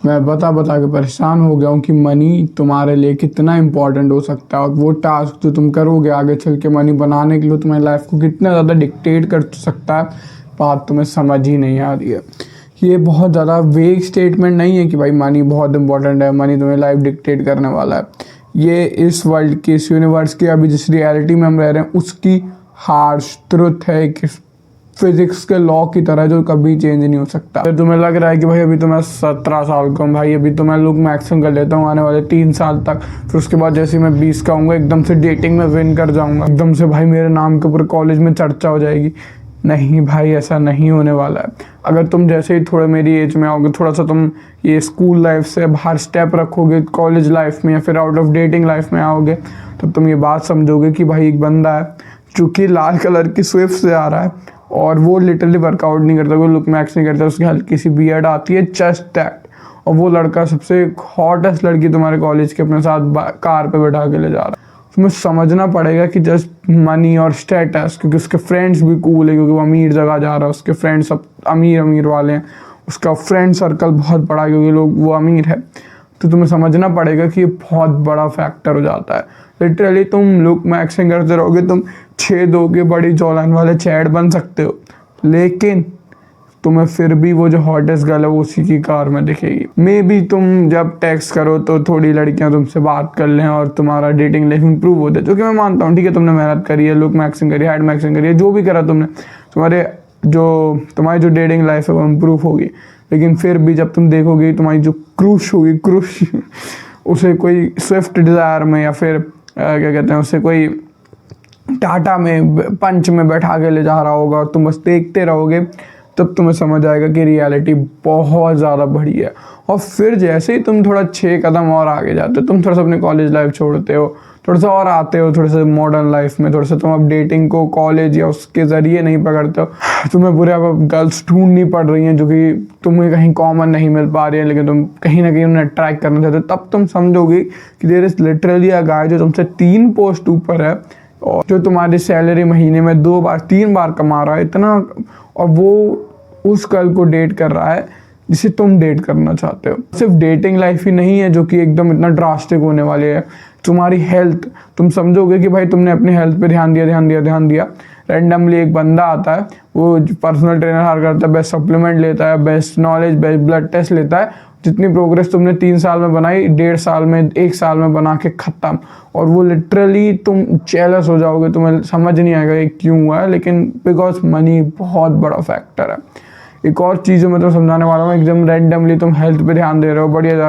मैं बता बता के परेशान हो गया हूँ कि मनी तुम्हारे लिए कितना इम्पोर्टेंट हो सकता है, और वो टास्क जो तुम करोगे आगे चल के मनी बनाने के लिए तुम्हारी लाइफ को कितना ज़्यादा डिक्टेट कर सकता है, बात तुम्हें समझ ही नहीं आ रही है। ये बहुत ज़्यादा वेग स्टेटमेंट नहीं है कि भाई मनी बहुत इंपॉर्टेंट है, मनी तुम्हें लाइफ डिक्टेट करने वाला है। ये इस वर्ल्ड की, इस यूनिवर्स की, अभी जिस रियलिटी में हम रह रहे हैं उसकी हार्श ट्रुथ है कि फिजिक्स के लॉ की तरह जो कभी चेंज नहीं हो सकता। तो तुम्हें लग रहा है कि भाई अभी तो मैं 17 साल का हूँ, भाई अभी तो मैं लुक मैक्सिमम कर लेता हूँ आने वाले 3 साल तक, फिर उसके बाद जैसे मैं 20 का हूँगा एकदम से डेटिंग में विन कर जाऊँगा, एकदम से भाई मेरे नाम के पूरे कॉलेज में चर्चा हो जाएगी। नहीं भाई, ऐसा नहीं होने वाला है। अगर तुम जैसे ही थोड़ा मेरी एज में आओगे, थोड़ा सा तुम ये स्कूल लाइफ से बाहर स्टेप रखोगे कॉलेज लाइफ में या फिर आउट ऑफ डेटिंग लाइफ में आओगे, तब तुम ये बात समझोगे कि भाई एक बंदा है जो कि लाल कलर की स्विफ्ट से आ रहा है और वो लिटरली वर्कआउट नहीं करता, कोई लुक मैक्स नहीं करता, उसकी हल्की सी बियर्ड आती है, जस्ट दैट, और वो लड़का सबसे हॉटेस्ट लड़की तुम्हारे कॉलेज के अपने साथ कार पे बैठा के ले जा रहा है। तुम्हें समझना पड़ेगा कि जस्ट मनी और स्टेटस, क्योंकि उसके फ्रेंड्स भी कूल है, क्योंकि वो अमीर जगह जा रहा है, उसके फ्रेंड्स सब अमीर वाले हैं, उसका फ्रेंड सर्कल बहुत बड़ा है क्योंकि लोग वो अमीर है। तो तुम्हें समझना पड़ेगा कि ये बहुत बड़ा फैक्टर हो जाता है। लिटरली तुम लुक मैक्सिंग करते रहोगे, तुम 6'2" के बड़ी जौलन वाले चैट बन सकते हो, लेकिन तुम्हें फिर भी वो जो हॉटेस्ट गर्ल है वो उसी की कार में दिखेगी। मे बी तुम जब टेक्स्ट करो तो थोड़ी लड़कियां तुमसे बात कर लें और तुम्हारा डेटिंग लाइफ इंप्रूव हो जाए, जो कि मैं मानता हूँ, ठीक है, तुमने मेहनत करी है, लुक मैक्सिंग करी है, हाइट मैक्सिंग करी है, जो भी करा तुमने, तुम्हारी जो डेटिंग लाइफ है वो इम्प्रूव होगी। लेकिन फिर भी जब तुम देखोगे तुम्हारी जो क्रूश होगी, क्रूश उसे कोई स्विफ्ट डिज़ायर में या फिर क्या कहते हैं, उसे कोई टाटा में पंच में बैठा के ले जा रहा होगा और तुम बस देखते रहोगे, तब तुम्हें समझ आएगा कि रियलिटी बहुत ज़्यादा बड़ी है। और फिर जैसे ही तुम थोड़ा 6 कदम और आगे जाते हो, तुम थोड़ा सा अपनी कॉलेज लाइफ छोड़ते हो, थोड़ा सा और आते हो थोड़ा सा मॉडर्न लाइफ में, थोड़ा सा तुम अब डेटिंग को कॉलेज या उसके ज़रिए नहीं पकड़ते हो, तुम्हें बुरे अब गर्ल्स ढूंढनी पड़ रही हैं जो कि तुम्हें कहीं कॉमन नहीं मिल पा रही है, लेकिन तुम कहीं ना कहीं उन्हें अट्रैक्ट करना चाहते हो, तब तुम समझोगे कि देयर इज़ लिटरली अ गाय जो तुमसे 3 पोस्ट ऊपर है और जो तुम्हारी सैलरी महीने में 2 बार 3 बार कमा रहा है इतना, और वो उस गर्ल को डेट कर रहा है जिसे तुम डेट करना चाहते हो। सिर्फ डेटिंग लाइफ ही नहीं है जो कि एकदम इतना ड्रास्टिक होने वाली है, तुम्हारी हेल्थ, तुम समझोगे कि भाई तुमने अपनी हेल्थ पे ध्यान दिया, रैंडमली एक बंदा आता है, वो पर्सनल ट्रेनर हायर करता है, बेस्ट सप्लीमेंट लेता है, best knowledge, best blood test लेता है, जितनी प्रोग्रेस तुमने 3 साल में बनाई 1.5 साल में 1 साल में बना के ख़त्म, और वो लिटरली तुम जेलस हो जाओगे, तुम्हें समझ नहीं आएगा ये क्यों हुआ है, लेकिन बिकॉज मनी बहुत बड़ा फैक्टर है। एक और चीज़ मैं तो समझाने वाला हूँ, एकदम रैंडमली तुम हेल्थ पे ध्यान दे रहे हो, बढ़िया जा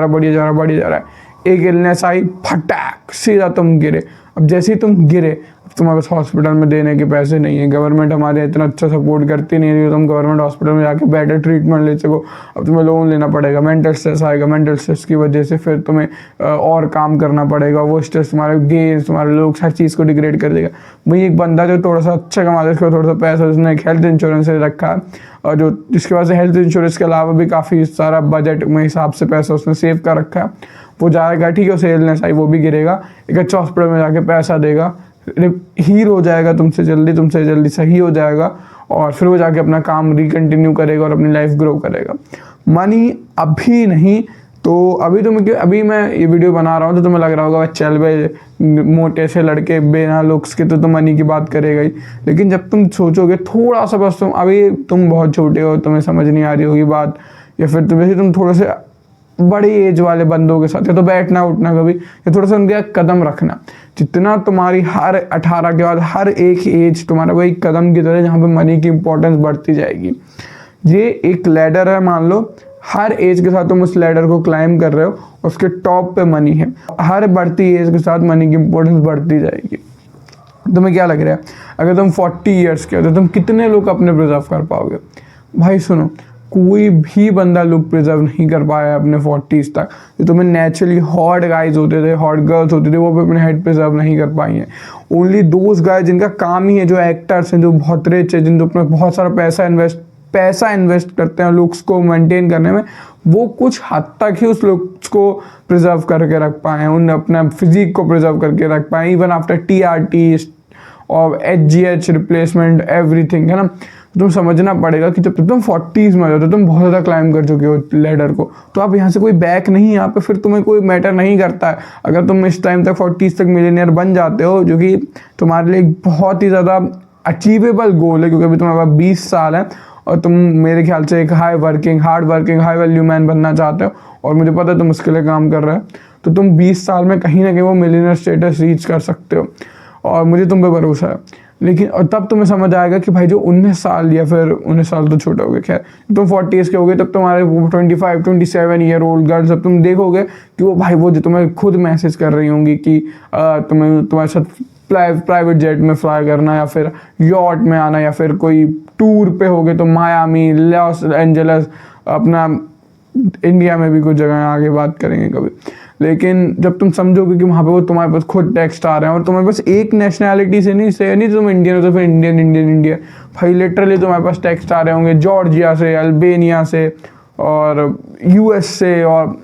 रहा है, एक इलनेस आई, फटाक सीधा तुम गिरे। अब जैसे ही तुम गिरे, अब तुम्हारे पास हॉस्पिटल में देने के पैसे नहीं है, गवर्नमेंट हमारे इतना अच्छा सपोर्ट करती नहीं है कि तुम गवर्नमेंट हॉस्पिटल में जाके बेटर ट्रीटमेंट ले सको। अब तुम्हें लोन लेना पड़ेगा, मेंटल स्ट्रेस आएगा, मेंटल स्ट्रेस की वजह से फिर तुम्हें और काम करना पड़ेगा, वो स्ट्रेस तुम्हारे गेम्स, तुम्हारे लोग हर चीज़ को डिग्रेड कर देगा। वही एक बंदा जो थोड़ा सा अच्छा कमाता है, उसको थोड़ा सा पैसा, उसने एक हेल्थ इंश्योरेंस रखा है, और जो जिसके पास हेल्थ इंश्योरेंस के अलावा भी काफ़ी सारा बजट में हिसाब से पैसा उसने सेव कर रखा है, वो जाएगा, ठीक है, उसे इलनेस आई, वो भी गिरेगा, एक अच्छा हॉस्पिटल में जाके पैसा देगा, हील हो जाएगा, तुमसे जल्दी सही हो जाएगा, और फिर वो जाके अपना काम रिकंटिन्यू करेगा और अपनी लाइफ ग्रो करेगा। मनी अभी नहीं तो अभी मैं ये वीडियो बना रहा हूँ तो तुम्हें लग रहा होगा चल भाई मोटे से लड़के बिना लुक्स के तो मनी की बात करेगा ही, लेकिन जब तुम सोचोगे थोड़ा सा, बस तुम बहुत छोटे हो, तुम्हें समझ नहीं आ रही होगी बात, या फिर तुम थोड़े से बड़ी एज वाले बंदों के साथ या तो बैठना उठना कभी, या थोड़ा सा उनके कदम रखना, जितना तुम्हारी हर 18 के बाद हर एक एज तुम्हारा वही कदम की तरह जहाँ पे मनी की इंपॉर्टेंस बढ़ती जाएगी। ये एक लैडर है, मान लो हर एज के साथ तुम उस लैडर को क्लाइम कर रहे हो, उसके टॉप पे मनी है, हर बढ़ती एज के साथ मनी की इंपॉर्टेंस बढ़ती जाएगी। तुम्हें क्या लग रहा है अगर तुम 40 ईयर्स के हो तो तुम कितने लोग अपने प्रिजर्व कर पाओगे? भाई सुनो, कोई भी बंदा लुक प्रिजर्व नहीं कर पाया अपने 40s तक। जो तुम्हें नेचुरली हॉट गाइज होते थे, हॉट गर्ल्स होते थे, वो भी अपने हेड प्रिजर्व नहीं कर पाई हैं। ओनली दोज गाइज जिनका काम ही है, जो एक्टर्स हैं, जो बहुत रिच है, जिन अपने बहुत सारा पैसा इन्वेस्ट करते हैं लुक्स को मेंटेन करने में, वो कुछ हद तक ही उस लुक्स को प्रिजर्व करके रख पाए हैं, उन्हें अपना फिजिक को प्रिजर्व करके रख पाए, इवन आफ्टर TRT और HGH रिप्लेसमेंट एवरीथिंग, है ना। तो तुम समझना पड़ेगा कि जब तुम 40s में आ जाओ तो तुम बहुत ज़्यादा क्लाइम कर चुके हो लेडर को, तो आप यहाँ से कोई बैक नहीं है, यहाँ पे फिर तुम्हें कोई मैटर नहीं करता है। अगर तुम इस टाइम तक 40s तक मिलियनियर बन जाते हो, जो कि तुम्हारे लिए एक बहुत ही ज़्यादा अचीवेबल गोल है, क्योंकि अभी तुम्हारे पास 20 साल है और तुम मेरे ख्याल से एक hard working high value man बनना चाहते हो, और मुझे पता है तुम उसके लिए काम कर रहे हो, तो तुम 20 साल में कहीं ना कहीं वो मिलियनियर स्टेटस रीच कर सकते हो, और मुझे तुम पे भरोसा है। लेकिन और तब तुम्हें समझ आएगा कि भाई जो 19 साल या फिर 19 साल तो छोटे हो गए, खैर तुम 40s के हो गए, तब तुम्हारे 25-27 ईयर ओल्ड गर्ल्स, जब तुम देखोगे कि वो भाई वो जो तुम्हें खुद मैसेज कर रही होंगी कि तुम्हारे साथ प्राइवेट जेट में फ्लाई करना, या फिर यॉट में आना, या फिर कोई टूर पे होगे तो मायामी, लॉस एंजलस, अपना इंडिया में भी कुछ जगह आगे बात करेंगे कभी। लेकिन जब तुम समझोगे कि वहाँ पे वो तुम्हारे पास खुद टेक्स्ट आ रहे हैं और तुम्हारे पास एक नेशनैलिटी से नहीं तुम इंडियन हो तो फिर इंडिया भाई लिटरली तुम्हारे पास टेक्स्ट आ रहे होंगे जॉर्जिया से, अल्बेनिया से, और यूएस से, और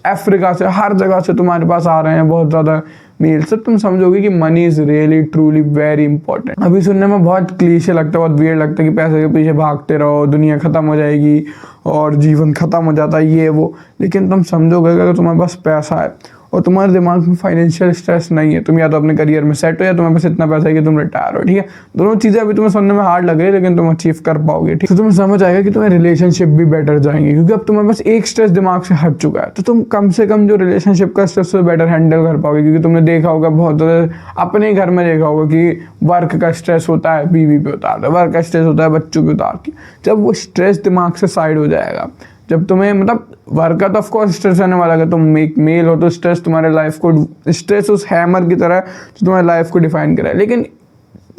अफ्रीका से, हर जगह से तुम्हारे पास आ रहे हैं बहुत ज़्यादा मेल। सब तुम समझोगे कि money is really truly very important. अभी सुनने में बहुत क्लीशे लगता है, बहुत वियर्ड लगता है कि पैसे के पीछे भागते रहो, दुनिया ख़त्म हो जाएगी और जीवन ख़त्म हो जाता है, ये वो। लेकिन तुम समझोगे कि अगर तुम्हारे पास पैसा है और तुम्हारे दिमाग में फाइनेंशियल स्ट्रेस नहीं है, तुम या तो अपने करियर में सेट हो या तुम्हारे पास इतना पैसा है कि तुम रिटायर हो, ठीक है। दोनों चीज़ें अभी तुम्हें सुनने में हार्ड लग रही है, लेकिन तुम अचीव कर पाओगे, ठीक। तो तुम्हें समझ आएगा कि तुम्हें रिलेशनशिप भी बेटर जाएंगे, क्योंकि अब तुम्हारे पास एक स्ट्रेस दिमाग से हट चुका है, तो तुम कम से कम जो रिलेशनशिप का स्ट्रेस है बेटर हैंडल कर पाओगे। क्योंकि तुमने देखा होगा बहुत ज़्यादा अपने घर में देखा होगा कि वर्क का स्ट्रेस होता है बीवी पे उतार दो, वर्क का स्ट्रेस होता है बच्चों पे उतार के। जब वो स्ट्रेस दिमाग से साइड हो जाएगा, जब तुम्हें मतलब वर्क का तो ऑफकोर्स स्ट्रेस आने वाला है, तुम एक मेल हो तो स्ट्रेस तुम्हारे लाइफ को, स्ट्रेस उस हैमर की तरह जो तुम्हारी लाइफ को डिफाइन करे। लेकिन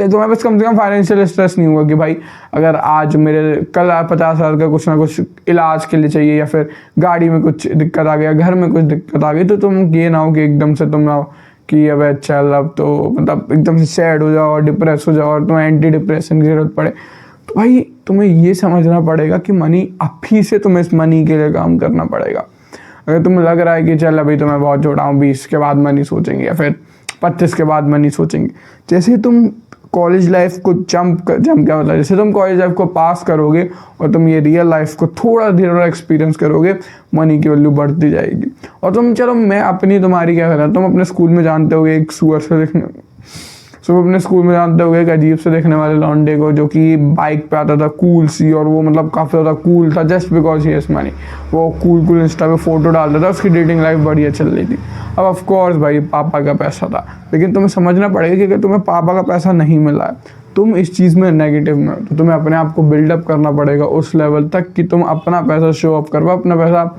तुम्हारे पास कम से कम फाइनेंशियल स्ट्रेस नहीं होगा कि भाई अगर आज मेरे कल 50,000 का कुछ ना कुछ इलाज के लिए चाहिए, या फिर गाड़ी में कुछ दिक्कत आ गया, घर में कुछ दिक्कत आ गई, तो तुम ये ना हो कि एकदम से तुम ना हो कि अब चल अब तो मतलब एकदम से सैड हो जाओ और डिप्रेस हो जाओ और तुम्हें एंटी डिप्रेशन की जरूरत पड़े। तो भाई तुम्हें ये समझना पड़ेगा कि मनी अभी से तुम्हें इस मनी के लिए काम करना पड़ेगा। अगर तुम्हें लग रहा है कि चल अभी तो मैं बहुत छोटा हूँ, 20 के बाद मनी सोचेंगे या फिर 25 के बाद मनी सोचेंगे, जैसे तुम कॉलेज लाइफ को जंप क्या मतलब, जैसे तुम कॉलेज लाइफ को पास करोगे और तुम ये रियल लाइफ को थोड़ा धीरे एक्सपीरियंस करोगे, मनी की वैल्यू बढ़ती जाएगी। और तुम चलो मैं अपनी तुम्हारी क्या कर रहा, तुम अपने स्कूल में जानते होगे एक सुअर से देखने, तो अपने स्कूल में जानते होगे एक अजीब से देखने वाले लॉन्डे को जो कि बाइक पे आता था कूल सी, और वो मतलब काफ़ी ज़्यादा कूल था just because he is money. वो कूल इंस्टा पे फोटो डालता था, उसकी डेटिंग लाइफ बढ़िया चल रही थी। अब ऑफ कोर्स भाई पापा का पैसा था, लेकिन तुम्हें समझना पड़ेगा कि अगर तुम्हें पापा का पैसा नहीं मिला है, तुम इस चीज़ में नेगेटिव में हो, तो तुम्हें अपने आप को बिल्डअप करना पड़ेगा उस लेवल तक कि तुम अपना पैसा शो ऑफ कर पाओ, अपना पैसा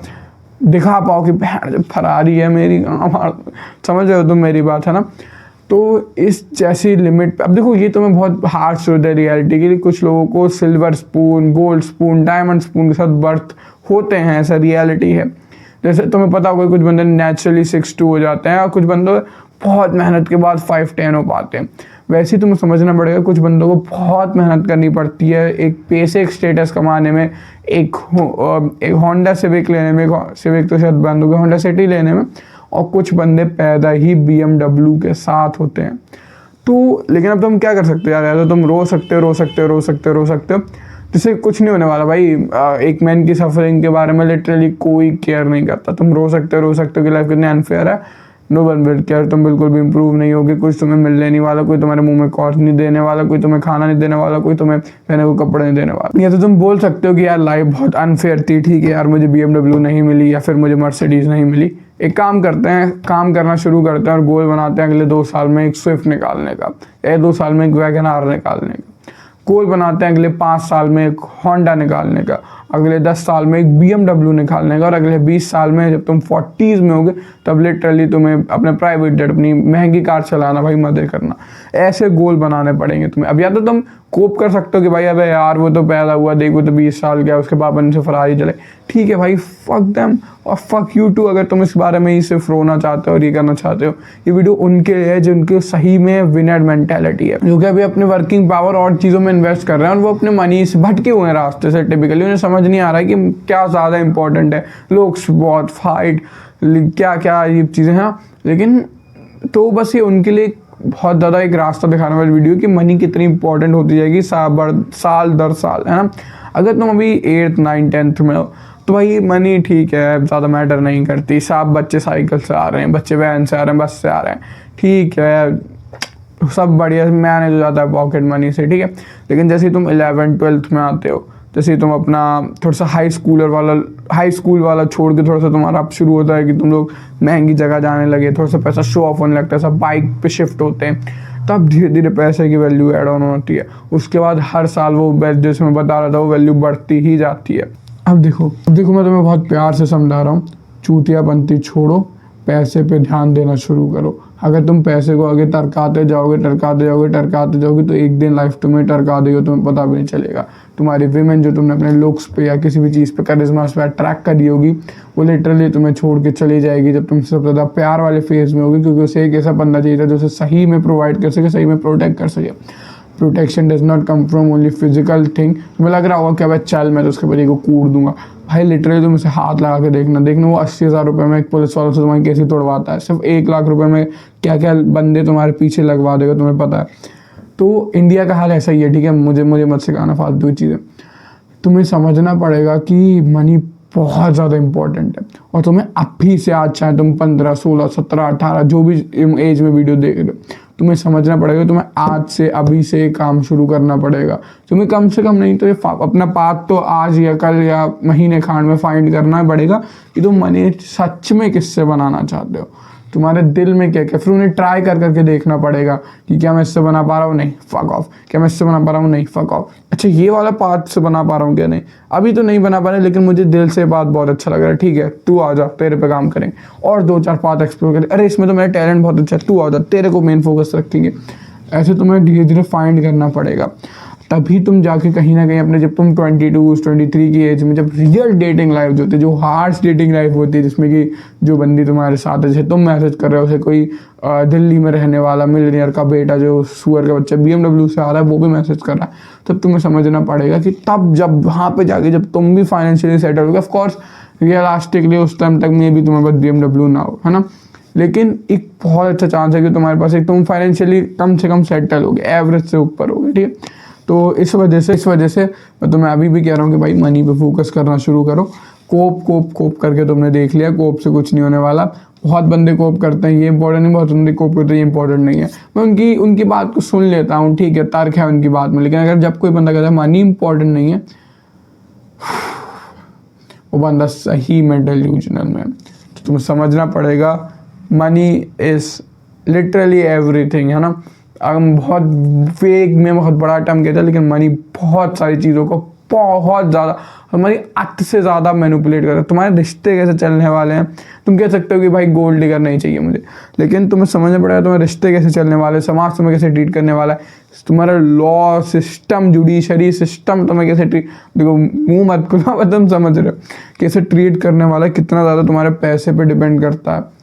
दिखा पाओ कि बहन जब फरारी है मेरी, समझ रहे हो तुम मेरी बात, है ना। तो इस जैसी लिमिट, अब देखो ये तुम्हें बहुत हार्श हो जाए रियलिटी के लिए। कुछ लोगों को silver spoon, gold spoon, diamond spoon के साथ बर्थ होते हैं, ऐसा रियलिटी है। जैसे तुम्हें पता होगा कुछ बंदे नेचुरली 6'2" हो जाते हैं और कुछ बंदे बहुत मेहनत के बाद 5'10" हो पाते हैं। वैसे ही तुम्हें समझना पड़ेगा कुछ बंदों को बहुत मेहनत करनी पड़ती है एक बेसिक स्टेटस कमाने में, एक होंडा सिविक लेने में, सिविक तो शायद बंद हो गया, होंडा सिटी लेने में, और कुछ बंदे पैदा ही BMW के साथ होते हैं। तो लेकिन अब तुम क्या कर सकते हो यार, तो तुम रो सकते हो, जिससे कुछ नहीं होने वाला भाई। एक मैन की सफरिंग के बारे में लिटरली कोई केयर नहीं करता। तुम रो सकते हो कि लाइफ कितनी अनफेयर है, नो वन विल केयर। तुम बिल्कुल भी इंप्रूव नहीं होगे, कुछ तुम्हें मिलने नहीं वाला, कोई तुम्हारे मुंह में कॉस्ट नहीं देने वाला, कोई तुम्हें खाना नहीं देने वाला, कोई तुम्हें पहने को कपड़े नहीं देने वाला। या तो तुम बोल सकते हो कि यार लाइफ बहुत अनफेयर थी, ठीक है यार मुझे BMW नहीं मिली या फिर मुझे मर्सिडीज नहीं मिली। एक काम करते हैं, काम करना शुरू करते हैं और गोल बनाते हैं अगले 2 साल में एक स्विफ्ट निकालने का, या 2 साल में एक वैगन आर निकालने का। गोल बनाते हैं अगले 5 साल में एक होंडा निकालने का, अगले 10 साल में एक BMW निकालने का, और अगले 20 साल में जब तुम 40s में होगे तब लिटरली तुम्हें अपने प्राइवेट जेट, अपनी महंगी कार चलाना भाई मजे करना। ऐसे गोल बनाने पड़ेंगे तुम्हें। अब या तो तुम कोप कर सकते हो कि भाई अबे यार वो तो पैदा हुआ, देखो तो 20 साल का, उसके पापा ने से फरारी चले, ठीक है भाई फक देम और फक यू टू। अगर तुम इस बारे में ही सिर्फ रोना चाहते हो और ये करना चाहते हो, ये वीडियो उनके लिए है जिनके सही में विनर मेंटालिटी है, जो कि अभी अपने वर्किंग पावर और चीज़ों में इन्वेस्ट कर रहे हैं और वो अपने मनी से भटके हुए हैं रास्ते से। टिपिकली उन्हें समझ नहीं आ रहा है कि क्या ज़्यादा इंपॉर्टेंट है, लोग बहुत फाइट क्या क्या ये चीज़ें हैं, लेकिन तो बस ये उनके लिए बहुत ज़्यादा एक रास्ता दिखाने वाली वीडियो कि मनी कितनी इंपॉर्टेंट होती जाएगी साल दर साल, है ना। अगर तुम अभी 8th 9th 10th में हो तो भाई मनी ठीक है, ज़्यादा मैटर नहीं करती। सब बच्चे साइकिल से आ रहे हैं, बच्चे वैन से आ रहे हैं, बस से आ रहे हैं, ठीक है, सब बढ़िया मैनेज हो जाता है पॉकेट मनी से, ठीक है। लेकिन जैसे तुम 11th 12th में आते हो, जैसे तुम अपना थोड़ा सा हाई स्कूल वाला छोड़ के थोड़ा सा तुम्हारा अब शुरू होता है कि तुम लोग महंगी जगह जाने लगे, थोड़ा सा पैसा शो ऑफ होने लगता है, सब बाइक पे शिफ्ट होते हैं, तब धीरे धीरे पैसे की वैल्यू ऐड ऑन होती है। उसके बाद हर साल वो जैसे मैं बता रहा था वो वैल्यू बढ़ती ही जाती है। अब देखो मैं तुम्हें बहुत प्यार से समझा रहा हूँ, चूतियापंती छोड़ो, पैसे पे ध्यान देना शुरू करो। अगर तुम पैसे को आगे टरकाते जाओगे तो एक दिन लाइफ तुम्हें टरका देगी, तुम्हें पता भी नहीं चलेगा। तुम्हारी विमेन जो तुमने अपने लुक्स पे या किसी भी चीज़ पे करिश्मा पे अट्रैक्ट करी होगी, वो लिटरली तुम्हें छोड़ के चली जाएगी जब तुम सबसे ज़्यादा प्यार वाले फेज में होगी, क्योंकि उसे एक ऐसा बंदा चाहिए था जो उसे सही में प्रोवाइड कर सके, सही में प्रोटेक्ट कर सके। Protection does not come from only physical thing. तुम्हें लग रहा होगा कि भाई चल मैं तो उसके बच्चे को कूट दूंगा, भाई लिटरली तुम उसे हाथ लगा के देखना वो 80,000 रुपये में एक पुलिस वालों से तुम्हारी कैसे तोड़वाता है। सिर्फ 1 लाख रुपए में क्या क्या बंदे तुम्हारे पीछे लगवा देगा, तुम्हें पता है। तो इंडिया का हाल ऐसा ही है, ठीक है। मुझे मत सिखाना फालतू चीज़ें। तुम्हें समझना पड़ेगा कि मनी बहुत ज़्यादा इंपॉर्टेंट है, और तुम्हें अभी से आज चाहे तुम 15 16 17 18 जो भी एज में वीडियो देख रहे हो, तुम्हें समझना पड़ेगा, तुम्हें आज से अभी से काम शुरू करना पड़ेगा। तुम्हें कम से कम नहीं तो ये अपना पाथ तो आज या कल या महीने खांड में फाइंड करना पड़ेगा कि तुम मनी सच में किससे बनाना चाहते हो, तुम्हारे दिल में क्या क्या। फिर उन्हें ट्राई करके देखना पड़ेगा कि क्या मैं इससे बना पा रहा हूँ, नहीं फक ऑफ। क्या मैं इससे बना पा रहा हूँ, नहीं फक ऑफ। अच्छा ये वाला पार्ट से बना पा रहा हूँ क्या, नहीं अभी तो नहीं बना पा रहा, लेकिन मुझे दिल से बात बहुत अच्छा लग रहा है, ठीक है तू आ जा, तेरे पे काम करेंगे और 2-4 पार्ट एक्सप्लोर करें। अरे इसमें तो मेरा टैलेंट बहुत अच्छा है, तू आ जा, तेरे को मेन फोकस रखेंगे। ऐसे तुम्हें धीरे धीरे फाइंड करना पड़ेगा, तभी तुम जाके कहीं ना कहीं अपने, जब तुम 22 23 की एज में, जब रियल डेटिंग लाइफ जो होती है, जो हार्श डेटिंग लाइफ होती है, जिसमें कि जो बंदी तुम्हारे साथ है, जैसे तुम मैसेज कर रहे हो, उसे कोई दिल्ली में रहने वाला मिलियनियर का बेटा जो सुअर का बच्चा BMW से आ रहा है वो भी मैसेज कर रहा है, तब तुम्हें समझना पड़ेगा कि तब जब वहाँ पे जाके जब तुम भी फाइनेंशियली सेटल होगे, ऑफकोर्स रियलिस्टिकली उस टाइम तक मे भी तुम्हारे पास BMW ना हो, है ना, लेकिन एक बहुत अच्छा चांस है कि तुम्हारे पास एक तुम फाइनेंशियली कम से कम सेटल होगे, एवरेज से ऊपर होगे, ठीक है। तो इस वजह से मैं तुम्हें अभी भी कह रहा हूँ कि भाई मनी पे फोकस करना शुरू करो। कोप करके तुमने देख लिया, कोप से कुछ नहीं होने वाला। बहुत बंदे कोप करते हैं, ये इंपॉर्टेंट नहीं, बहुत बंदे कोप करते हैं, ये इंपॉर्टेंट नहीं है। मैं उनकी बात को सुन लेता हूँ, ठीक है तर्क है उनकी बात में, लेकिन अगर जब कोई बंदा कहता है मनी इंपॉर्टेंट नहीं है, वो बंदा सही में डेल्यूजनल में। तो तुम्हें समझना पड़ेगा मनी इज लिटरली एवरीथिंग, है ना। हम बहुत फेक में बहुत बड़ा टर्म कहते हैं, लेकिन मनी बहुत सारी चीज़ों को बहुत ज़्यादा, हमारी अत से ज़्यादा मैनिपुलेट कर रहा है। तुम्हारे रिश्ते कैसे चलने वाले हैं, तुम कह सकते हो कि भाई गोल्ड डिगर नहीं चाहिए मुझे, लेकिन तुम्हें समझना पड़ेगा तुम्हारे रिश्ते कैसे चलने वाले, समाज तुम्हें कैसे ट्रीट करने वाला है, तुम्हारा लॉ सिस्टम, जुडिशरी सिस्टम तुम्हें कैसे ट्रीट, देखो मुँह मत खुला, तुम समझ रहे हो कैसे ट्रीट करने वाला है, कितना ज़्यादा तुम्हारे पैसे पर डिपेंड करता है।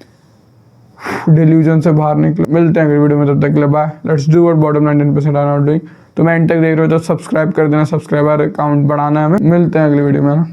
डिल्यूजन से बाहर निकले। मिलते हैं अगली वीडियो में, तब तक के लिए bye. Let's do what bottom 19% are not doing. तो मैं एंड तक देख रहे हो तो सब्सक्राइब कर देना, सब्सक्राइबर अकाउंट बढ़ाना है हमें। मिलते हैं अगली वीडियो में ना।